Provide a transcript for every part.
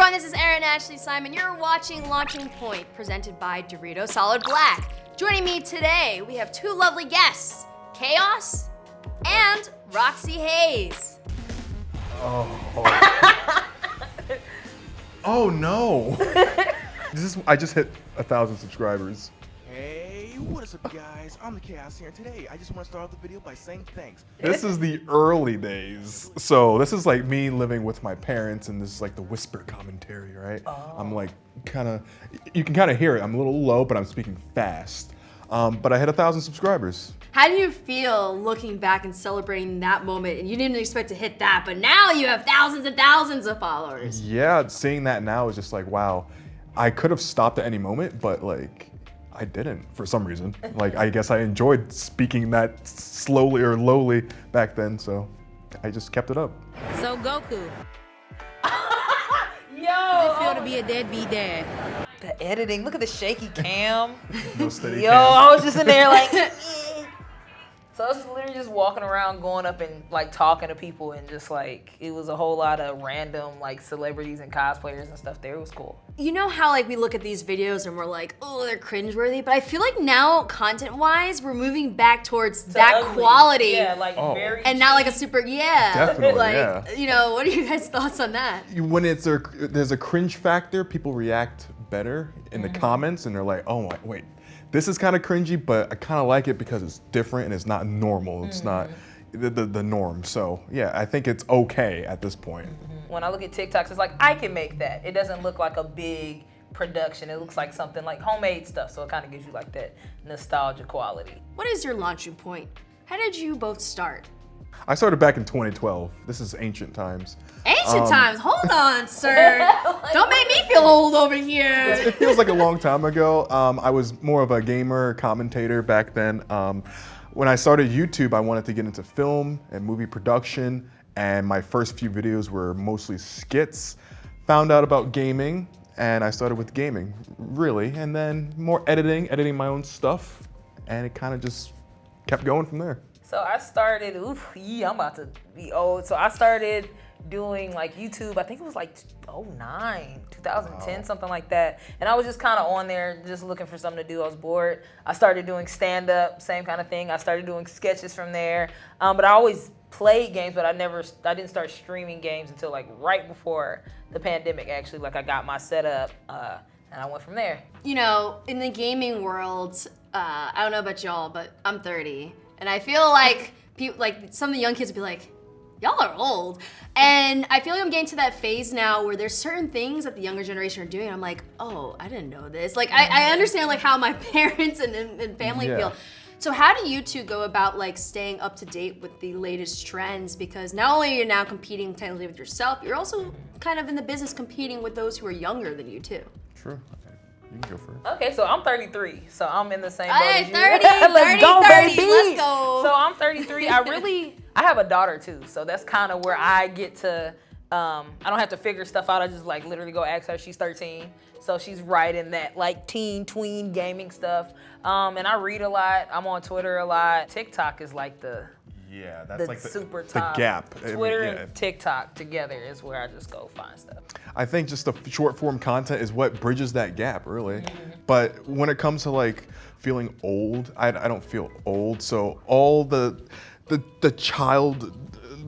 everyone, this is Aaron Ashley Simon. You're watching Launching Point, presented by Dorito Solid Black. Joining me today, we have two lovely guests, Chaos and Roxxy Haze. Oh no! I just hit 1,000 subscribers. Hey, what is up guys? I'm the Chaos here, and today I just want to start off the video by saying thanks. This is the early days. So this is like me living with my parents, and this is like the whisper commentary, right? I'm like you can kind of hear it. I'm a little low, but I'm speaking fast. But I hit 1,000 subscribers. How do you feel looking back and celebrating that moment? And you didn't expect to hit that, but now you have thousands and thousands of followers. Yeah, seeing that now is just like, wow. I could have stopped at any moment, but like, I didn't for some reason. Like, I guess I enjoyed speaking that slowly or lowly back then, so I just kept it up. So Goku, Yo! how does it feel to be a deadbeat dad? The editing, look at the shaky cam. No steady Yo, cam. I was just in there like, So I was literally just walking around, going up and like talking to people, and just like, it was a whole lot of random like celebrities and cosplayers and stuff there. It was cool. You know how like we look at these videos and we're like, oh, they're cringeworthy, but I feel like now, content-wise, we're moving back towards that Ugly. quality. Yeah, like Oh. very And not like a cheap. super, yeah. Definitely, like, yeah. you know, what are you guys' thoughts on that? When there's a cringe factor, people react better in the comments, and they're like, oh wait, this is kind of cringy, but I kind of like it because it's different and it's not normal. It's not the norm. So yeah, I think it's okay at this point. When I look at TikToks, it's like, I can make that. It doesn't look like a big production. It looks like something like homemade stuff. So it kind of gives you like that nostalgia quality. What is your launching point? How did you both start? I started back in 2012. This is ancient times. Ancient times, hold on, sir. Don't make me feel old over here. It feels like a long time ago. I was more of a gamer commentator back then. When I started YouTube, I wanted to get into film and movie production, and my first few videos were mostly skits. Found out about gaming, and I started with gaming, really, and then more editing my own stuff, and it kind of just kept going from there. So I started, I'm about to be old. So I started doing like YouTube, I think it was like 2010, something like that. And I was just kind of on there just looking for something to do. I was bored. I started doing stand-up, same kind of thing. I started doing sketches from there. But I always played games, but I didn't start streaming games until like right before the pandemic, actually. Like I got my setup and I went from there. You know, in the gaming world, I don't know about y'all, but I'm 30. And I feel like people, like some of the young kids would be like, y'all are old. And I feel like I'm getting to that phase now where there's certain things that the younger generation are doing. And I'm like, oh, I didn't know this. Like, I understand like how my parents and family Yeah. feel. So how do you two go about like staying up to date with the latest trends? Because not only are you now competing technically with yourself, you're also kind of in the business competing with those who are younger than you too. True. You can go first. Okay, so I'm 33, so I'm in the same boat Hey, as you. 30, Let's 30, go, 30, baby. let's go. So I'm 33. I have a daughter too, so that's kind of where I get to, I don't have to figure stuff out. I just like literally go ask her. She's 13, so she's right in that like tween gaming stuff. And I read a lot. I'm on Twitter a lot. TikTok is like the Yeah, that's like super the top. gap. Twitter Yeah. and TikTok together is where I just go find stuff. I think just the short form content is what bridges that gap, really. But when it comes to like feeling old, I don't feel old. So all the child,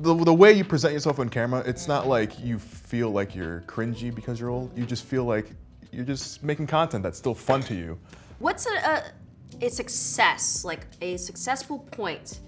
the way you present yourself on camera, it's not like you feel like you're cringy because you're old. You just feel like you're just making content that's still fun to you. What's a success, like a successful point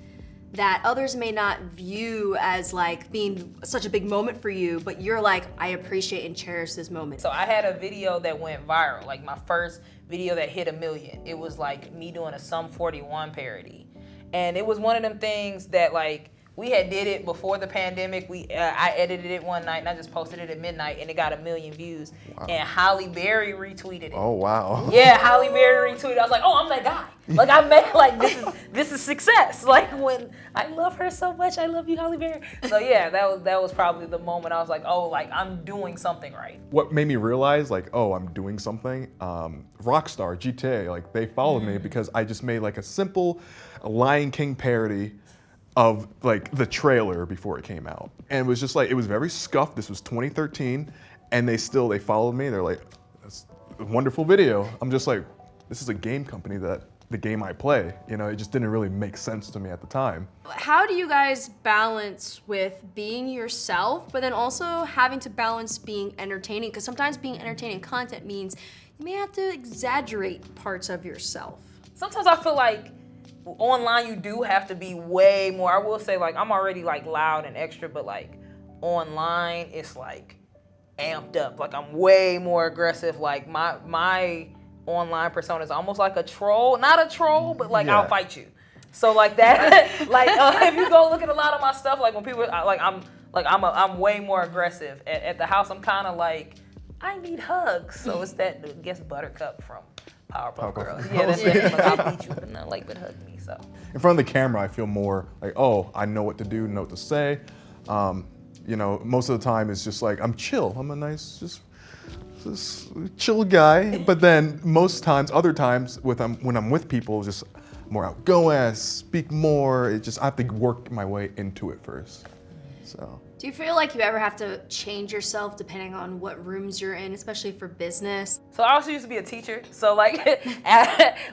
that others may not view as like being such a big moment for you, but you're like, I appreciate and cherish this moment? So I had a video that went viral, like my first video that hit 1 million. It was like me doing a Sum 41 parody. And it was one of them things that like, we had did it before the pandemic. I edited it one night and I just posted it at midnight and it got 1 million views. Wow. And Halle Berry retweeted it. Oh, wow. Yeah, Halle Berry retweeted. I was like, oh, I'm that guy. Like I made like this is success. Like when I love her so much, I love you, Halle Berry. So yeah, that was probably the moment I was like, oh, like I'm doing something right. What made me realize like, oh, I'm doing something, Rockstar, GTA, like they followed me because I just made like a simple Lion King parody of like the trailer before it came out. And it was just like, it was very scuffed. This was 2013. and they followed me. They're like, that's a wonderful video. I'm just like, this is a game company that the game I play. You know, it just didn't really make sense to me at the time. How do you guys balance with being yourself, but then also having to balance being entertaining? Because sometimes being entertaining content means you may have to exaggerate parts of yourself. Sometimes I feel like online you do have to be way more. I will say, like, I'm already like loud and extra, but like online it's like amped up. Like I'm way more aggressive. Like my online persona is almost like a troll. Not a troll, but like I'll fight you. So like that, like if you go look at a lot of my stuff, like when people I'm way more aggressive. At the house, I'm kind of like, I need hugs. So it's that, I guess, Buttercup from Powerpuff Girls. Yeah, that's it. Like, I'll beat you, but not like, but hug me. So in front of the camera, I feel more like, oh, I know what to do, know what to say. You know, most of the time it's just like I'm chill. I'm a nice, just chill guy. But then most times, other times, when I'm with people, just more outgoing, I speak more. I have to work my way into it first. So. Do you feel like you ever have to change yourself depending on what rooms you're in, especially for business? So I also used to be a teacher. So like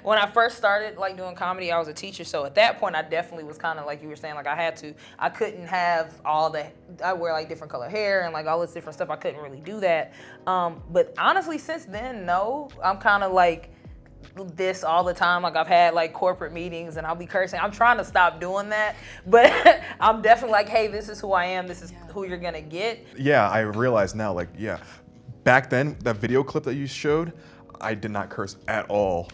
when I first started like doing comedy, I was a teacher. So at that point, I definitely was kind of like you were saying, like I couldn't have I wear like different color hair and like all this different stuff. I couldn't really do that. But honestly, since then, no, I'm kind of like this all the time. Like I've had like corporate meetings and I'll be cursing. I'm trying to stop doing that, but I'm definitely like, hey, this is who I am. This is who you're gonna get. Yeah, I realize now, like, yeah, back then, that video clip that you showed, I did not curse at all.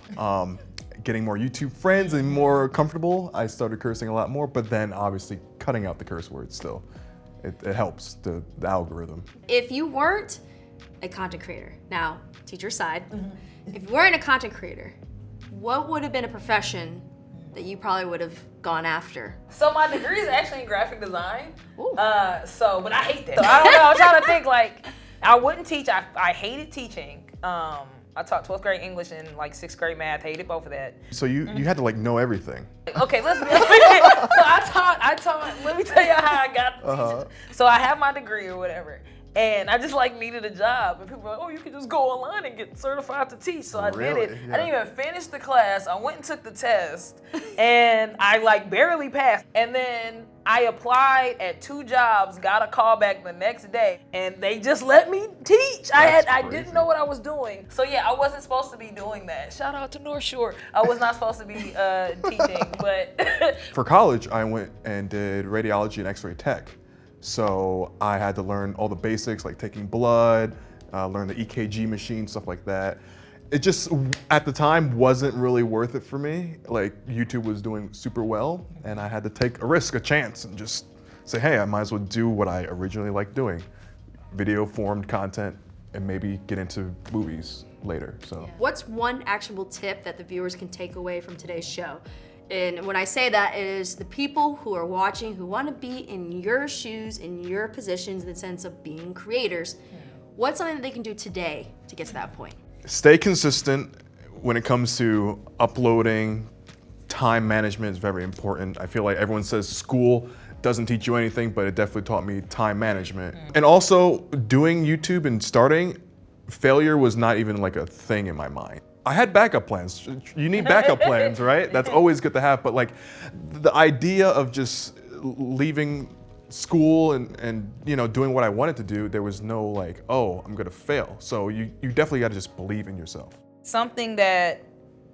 Getting more YouTube friends and more comfortable, I started cursing a lot more, but then obviously cutting out the curse words still. It helps the algorithm. If you weren't a content creator, now, teacher side, if you weren't a content creator, what would have been a profession that you probably would have gone after? So my degree is actually in graphic design. But I hate that. So I don't know, I'm trying to think, like, I wouldn't teach. I hated teaching. I taught 12th grade English and like 6th grade math, hated both of that. So you had to like know everything. Okay, so I taught, let me tell you how I got to teaching. So I have my degree or whatever. And I just like needed a job, and people were like, oh, you can just go online and get certified to teach. So I did it. Yeah. I didn't even finish the class. I went and took the test, and I like barely passed. And then I applied at 2 jobs, got a call back the next day, and they just let me teach. I didn't know what I was doing. So yeah, I wasn't supposed to be doing that. Shout out to North Shore. I was not supposed to be teaching, but. For college, I went and did radiology and x-ray tech. So I had to learn all the basics, like taking blood, learn the EKG machine, stuff like that. It just, at the time, wasn't really worth it for me. Like, YouTube was doing super well, and I had to take a risk, a chance, and just say, hey, I might as well do what I originally liked doing. Video-formed content, and maybe get into movies later, so. What's one actionable tip that the viewers can take away from today's show? And when I say that, it is the people who are watching who want to be in your shoes, in your positions, in the sense of being creators. What's something that they can do today to get to that point? Stay consistent when it comes to uploading. Time management is very important. I feel like everyone says school doesn't teach you anything, but it definitely taught me time management. And also, doing YouTube and starting, failure was not even like a thing in my mind. I had backup plans. You need backup plans, right? That's always good to have, but like the idea of just leaving school and you know, doing what I wanted to do, there was no like, oh, I'm gonna fail. So you definitely gotta just believe in yourself. Something that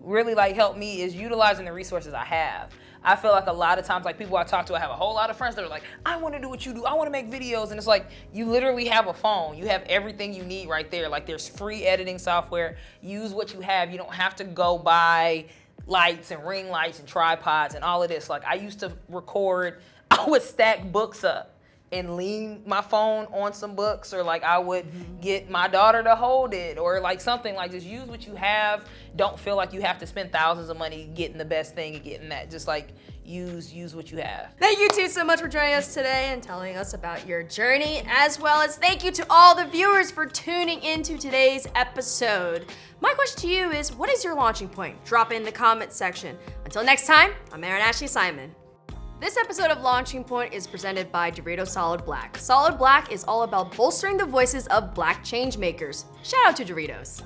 really like helped me is utilizing the resources I have. I feel like a lot of times, like people I talk to, I have a whole lot of friends that are like, I want to do what you do. I want to make videos. And it's like, you literally have a phone. You have everything you need right there. Like there's free editing software. Use what you have. You don't have to go buy lights and ring lights and tripods and all of this. Like I used to record, I would stack books up and lean my phone on some books, or like I would get my daughter to hold it, or like something. Like just use what you have. Don't feel like you have to spend thousands of money getting the best thing and getting that. Just like use what you have. Thank you two so much for joining us today and telling us about your journey, as well as thank you to all the viewers for tuning into today's episode. My question to you is, what is your launching point? Drop it in the comments section. Until next time, I'm Aaron Ashley Simon. This episode of Launching Point is presented by Doritos Solid Black. Solid Black is all about bolstering the voices of Black changemakers. Shout out to Doritos.